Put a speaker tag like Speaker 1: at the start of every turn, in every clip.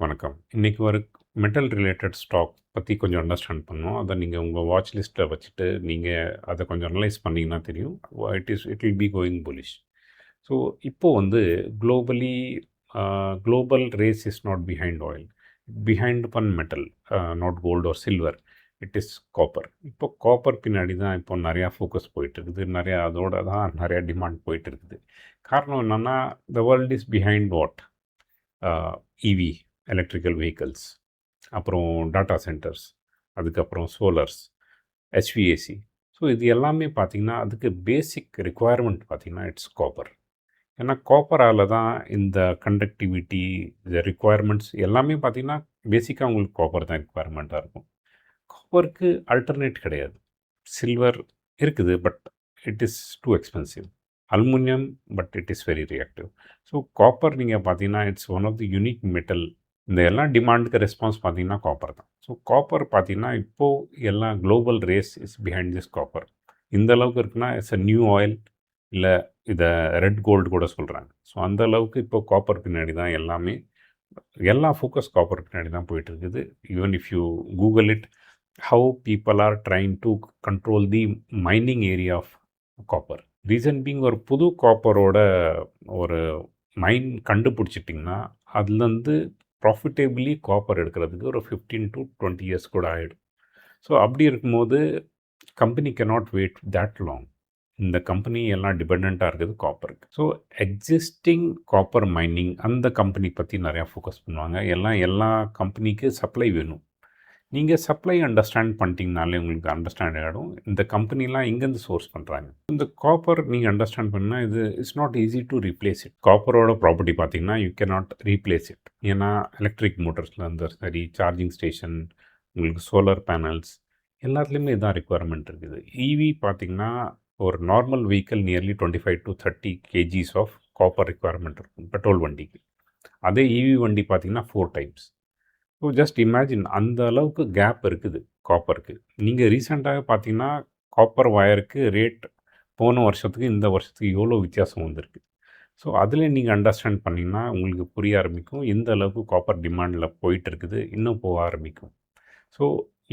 Speaker 1: வணக்கம். இன்னைக்கு ஒரு மெட்டல் ரிலேட்டட் ஸ்டாக் பத்தி கொஞ்சம் அண்டர்ஸ்டாண்ட் பண்ணணும். அத நீங்க உங்க வாட்ச் லிஸ்ட்ல வச்சுட்டு, நீங்க அத கொஞ்சம் அனலைஸ் பண்ணீங்கன்னா தெரியும். It will be going bullish. So, இப்போ வந்து globally global race is not behind oil. Behind one metal, not gold or silver. It is copper. இப்போ காப்பர் பின்னாடி தான் இப்போ நெறையா ஃபோக்கஸ் போயிட்டு இருக்குது. நெறையா அதோட தான் நெறையா டிமாண்ட் போயிட்டு இருக்குது. காரணம் என்னன்னா, the world is behind what? EV, electrical vehicles, அப்புறம் டேட்டா சென்டர்ஸ், அதுக்கப்புறம் சோலர்ஸ், HVAC. ஸோ இது எல்லாமே பார்த்திங்கன்னா, அதுக்கு பேசிக் ரிக்குவயர்மெண்ட் பார்த்திங்கன்னா இட்ஸ் காப்பர். ஏன்னா காப்பரால் தான் இந்த கண்டக்டிவிட்டி, இந்த ரிக்குவயர்மெண்ட்ஸ் எல்லாமே பார்த்திங்கன்னா பேசிக்காக உங்களுக்கு காப்பர் தான் ரிக்குவயர்மெண்ட்டாக இருக்கும். காப்பருக்கு அல்டர்னேட் கிடையாது. சில்வர் இருக்குது, but it is too expensive. Aluminium, but it is very reactive. So copper நீங்கள் பார்த்தீங்கன்னா it's one of the unique metal. இந்த எல்லா டிமாண்டுக்கு ரெஸ்பான்ஸ் பார்த்தீங்கன்னா காப்பர் தான். ஸோ காப்பர் பார்த்தீங்கன்னா இப்போது எல்லாம் global race is behind this copper. இந்த அளவுக்கு இருக்குன்னா இட்ஸ் அ நியூ ஆயில், இல்லை இதை ரெட் கோல்டு கூட சொல்கிறாங்க. ஸோ அந்த அளவுக்கு இப்போ காப்பர் பின்னாடி தான் எல்லாமே, எல்லா ஃபோக்கஸ் காப்பர் பின்னாடி தான் போயிட்டு இருக்குது. Even if you Google it, how people are trying to control the mining area of copper. Reason being, ஒரு புது காப்பரோட ஒரு மைன் கண்டுபிடிச்சிட்டிங்கன்னா அதுலேருந்து ப்ராஃபிட்டபிளி காப்பர் எடுக்கிறதுக்கு ஒரு 15 to 20 years கூட ஆகிடும். ஸோ அப்படி இருக்கும்போது company cannot wait that long. இந்த கம்பெனி எல்லாம் டிபெண்ட்டாக இருக்குது காப்பருக்கு. ஸோ எக்ஸிஸ்டிங் காப்பர் மைனிங் அந்த கம்பெனி பற்றி நிறையா ஃபோக்கஸ் பண்ணுவாங்க. எல்லா கம்பெனிக்கு சப்ளை வேணும். நீங்கள் சப்ளை அண்டர்ஸ்டாண்ட் பண்ணிட்டீங்கனாலே உங்களுக்கு அண்டர்ஸ்டாண்ட் ஆகிடும் இந்த கம்பெனிலாம் எங்கேருந்து சோர்ஸ் பண்ணுறாங்க. இந்த காப்பர் நீங்கள் அண்டர்ஸ்டாண்ட் பண்ணால் இது it's not easy to replace it. காப்பரோட ப்ராப்பர்ட்டி பார்த்தீங்கன்னா you can not replace it. ஏன்னா எலக்ட்ரிக் மோட்டர்ஸில் இருந்தால் சரி, சார்ஜிங் ஸ்டேஷன், உங்களுக்கு சோலார் பேனல்ஸ், எல்லாத்துலேயுமே இதான் ரிக்குவயர்மெண்ட் இருக்குது. இவி பார்த்தீங்கன்னா ஒரு normal vehicle nearly 25 to 30 kgs of copper requirement இருக்கும் பெட்ரோல் வண்டிக்கு. அதே இவி வண்டி பார்த்தீங்கன்னா 4 times. ஸோ ஜஸ்ட் இமேஜின் அந்த அளவுக்கு கேப் இருக்குது காப்பருக்கு. நீங்கள் ரீசெண்டாக பார்த்தீங்கன்னா காப்பர் வயருக்கு ரேட் போன வருஷத்துக்கு இந்த வருஷத்துக்கு எவ்வளோ வித்தியாசம் வந்திருக்கு. ஸோ அதில் நீங்கள் அண்டர்ஸ்டாண்ட் பண்ணிங்கன்னா உங்களுக்கு புரிய ஆரம்பிக்கும் எந்த அளவுக்கு காப்பர் டிமாண்டில் போயிட்டு இருக்குது, இன்னும் போக ஆரம்பிக்கும். So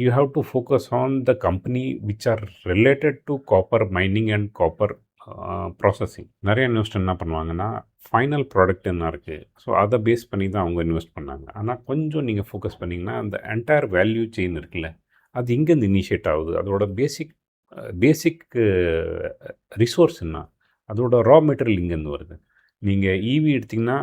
Speaker 1: you have to focus on the company which are related to copper mining and copper processing. நிறைய இன்வெஸ்டர் என்ன பண்ணுவாங்கன்னா ஃபைனல் ப்ராடக்ட் என்ன இருக்குது, ஸோ அதை பேஸ் பண்ணி தான் அவங்க இன்வெஸ்ட் பண்ணாங்க. ஆனால் கொஞ்சம் நீங்கள் ஃபோக்கஸ் பண்ணிங்கன்னா அந்த என்டையர் வேல்யூ செயின் இருக்குல்ல, அது இங்கேருந்து இனிஷியேட் ஆகுது. அதோட பேசிக் ரிசோர்ஸ் என்ன, அதோட ரா மெட்டீரியல் இங்கேருந்து வருது. நீங்கள் இவி எடுத்திங்கன்னா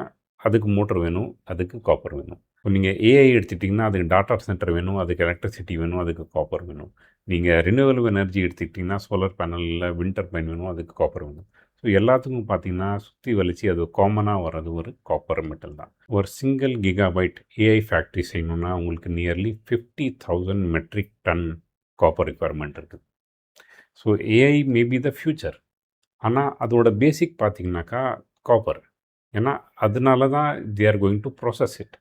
Speaker 1: அதுக்கு மோட்டர் வேணும், அதுக்கு காப்பர் வேணும். இப்போ நீங்கள் ஏஐ எடுத்துட்டிங்கன்னா அதுக்கு டாட்டா சென்டர் வேணும், அதுக்கு எலக்ட்ரிசிட்டி வேணும், அதுக்கு காப்பர் வேணும். நீங்கள் ரினியூவபிள் எனர்ஜி எடுத்துக்கிட்டிங்கன்னா சோலார் பேனலில் விண்டர் பைன் வேணும், அதுக்கு காப்பர் வேணும். ஸோ எல்லாத்துக்கும் பார்த்தீங்கன்னா சுற்றி வலிச்சு அது காமனாக வர்றது ஒரு காப்பர் மெட்டல் தான். ஒரு சிங்கிள் கிகாபைட் ஏஐ ஃபேக்ட்ரி செய்யணுன்னா உங்களுக்கு nearly 50,000 metric ton copper requirement இருக்குது. So AI maybe the future. ஆனால் அதோட பேசிக் பார்த்தீங்கன்னாக்கா காப்பர். ஏன்னா அதனால தான் they are going to process it.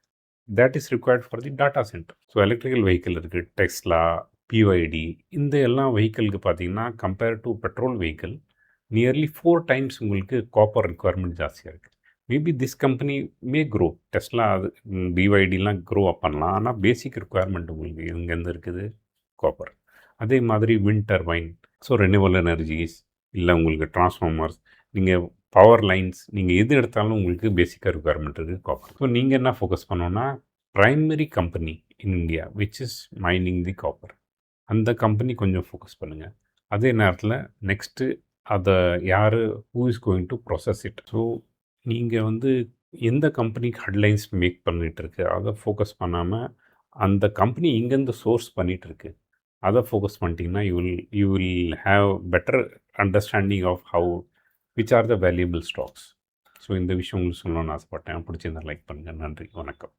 Speaker 1: That is required for the data center. So electrical vehicle இருக்குது, டெஸ்லா, பிஒய்டி, இந்த எல்லாம் வெஹிக்கிளுக்கு பார்த்தீங்கன்னா compare to petrol vehicle nearly 4 times உங்களுக்கு காப்பர் ரிக்குவயர்மெண்ட் ஜாஸ்தியாக இருக்குது. Maybe this company may grow, Tesla அது பிஒய்டிலாம் க்ரோ அப் பண்ணலாம். ஆனால் பேசிக் ரிக்குவயர்மெண்ட் உங்களுக்கு இங்கேருந்து இருக்குது காப்பர். அதே மாதிரி wind turbine, so renewal energies, இல்லை உங்களுக்கு டிரான்ஸ்ஃபார்மர்ஸ், நீங்கள் பவர் லைன்ஸ், நீங்கள் எது எடுத்தாலும் உங்களுக்கு பேசிக்காக ரிக்குவயர்மெண்ட் இருக்குது காப்பர். ஸோ நீங்கள் என்ன ஃபோக்கஸ் பண்ணோன்னா primary company in India which is mining the copper, அந்த கம்பெனி கொஞ்சம் ஃபோக்கஸ் பண்ணுங்கள். அதே நேரத்தில் நெக்ஸ்ட்டு அதை யார் who is going to process it. So நீங்கள் வந்து எந்த கம்பெனிக்கு ஹெட்லைன்ஸ் மேக் பண்ணிகிட்ருக்கு அதை ஃபோக்கஸ் பண்ணாமல் அந்த கம்பெனி எங்கேருந்து சோர்ஸ் பண்ணிகிட்ருக்கு அதை ஃபோக்கஸ் பண்ணிட்டீங்கன்னா you will have better understanding of how which are the valuable stocks. So இந்த விஷயம் உங்களுக்கு சொல்லணும்னு ஆசைப்பட்டேன். பிடிச்சிருந்தா லைக் பண்ணுங்கள். நன்றி, வணக்கம்.